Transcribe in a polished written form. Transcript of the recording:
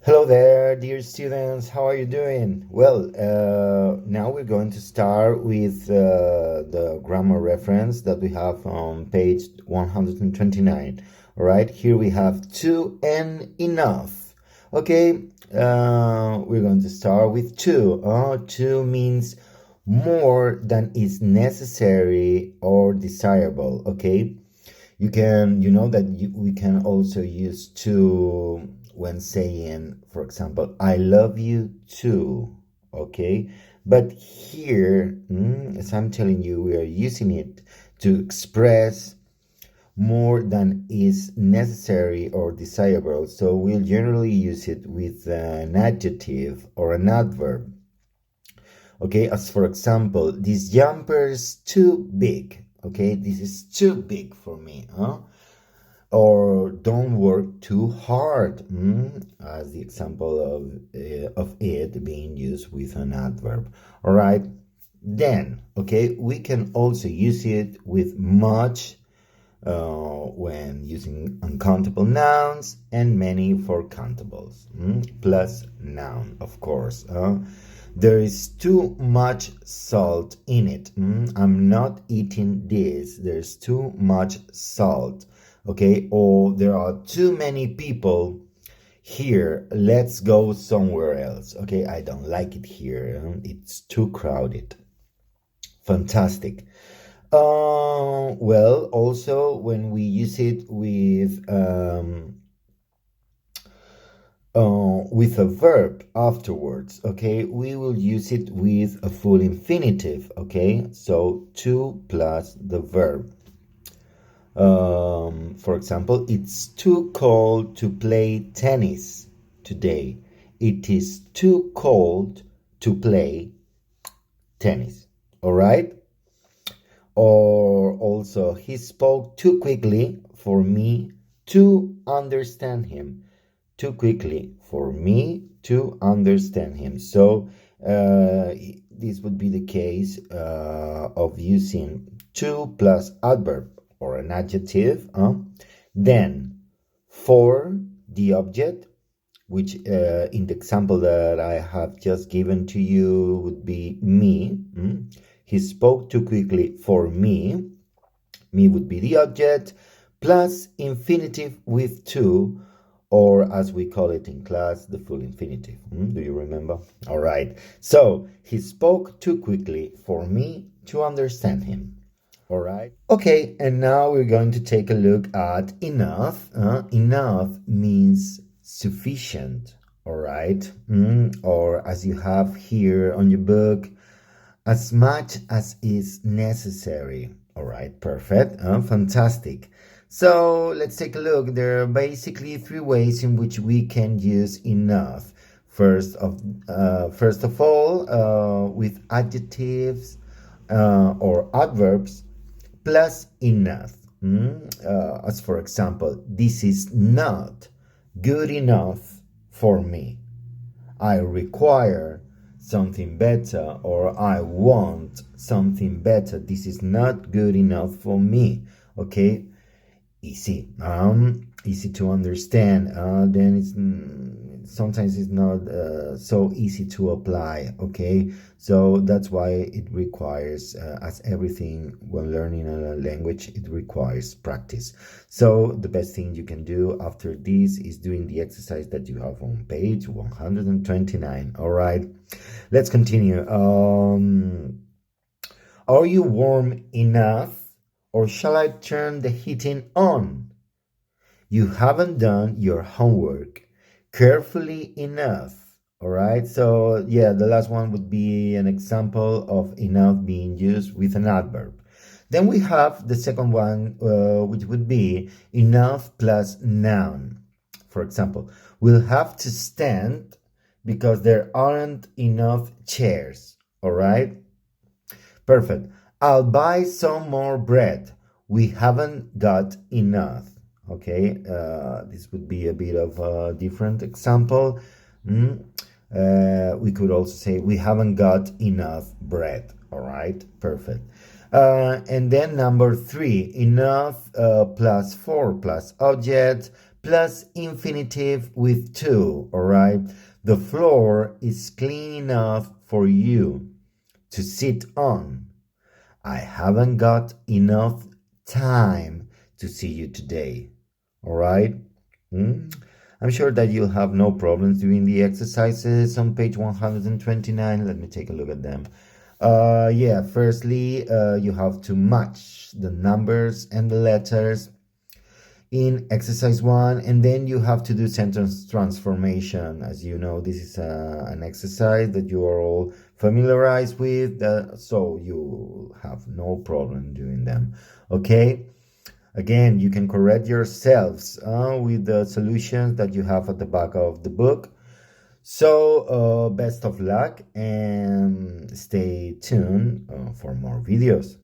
Hello there, dear students. How are you doing? Well, now we're going to start with the grammar reference that we have on page 129. All right, here we have to and enough. Okay, we're going to start with to. To means more than is necessary or desirable. Okay, you know that we can also use to when saying, for example, I love you too. Okay, but here, as I'm telling you, we are using it to express more than is necessary or desirable. So we'll generally use it with an adjective or an adverb. Okay, as for example, this jumper is too big. Okay, this is too big for me. Or don't work too hard, as the example of it being used with an adverb. All right, then okay, we can also use it with much when using uncountable nouns and many for countables, plus noun, of course. There is too much salt in it. I'm not eating this. There's too much salt. Okay, or there are too many people here. Let's go somewhere else. Okay, I don't like it here. It's too crowded. Fantastic. Well, also when we use it with a verb afterwards, okay, we will use it with a full infinitive, okay? So to plus the verb. For example, it's too cold to play tennis today. It is too cold to play tennis. All right? Or also, he spoke too quickly for me to understand him. Too quickly for me to understand him. So this would be the case of using to plus adverb or an adjective. Then for the object, which in the example that I have just given to you would be me. He spoke too quickly for me. Me would be the object, plus infinitive with to, or as we call it in class, the full infinitive. Do you remember? All right. So he spoke too quickly for me to understand him. All right. Okay, and now we're going to take a look at enough. Enough means sufficient. All right. Or as you have here on your book, as much as is necessary. All right, perfect. Fantastic. So let's take a look. There are basically three ways in which we can use enough. First of all, with adjectives or adverbs plus enough. As for example, this is not good enough for me. I require something better, or I want something better. This is not good enough for me. Okay, easy, easy to understand. Then sometimes it's not so easy to apply. Okay, so that's why it requires, as everything when learning a language, it requires practice. So the best thing you can do after this is doing the exercise that you have on page 129. All right, let's continue. Are you warm enough, or shall I turn the heating on? You haven't done your homework carefully enough. All right, so yeah, the last one would be an example of enough being used with an adverb. Then we have the second one, which would be enough plus noun. For example, we'll have to stand because there aren't enough chairs. All right, perfect. I'll buy some more bread. We haven't got enough. Okay, this would be a bit of a different example. We could also say we haven't got enough bread. All right, perfect. And then number three, enough plus for plus object plus infinitive with to, all right? The floor is clean enough for you to sit on. I haven't got enough time to see you today, all right? I'm sure that you'll have no problems doing the exercises on page 129. Let me take a look at them. Yeah, firstly, you have to match the numbers and the letters in exercise 1, and then you have to do sentence transformation. As you know, this is an exercise that you are all familiarized with, so you have no problem doing them. Okay, again, you can correct yourselves with the solutions that you have at the back of the book. So best of luck and stay tuned for more videos.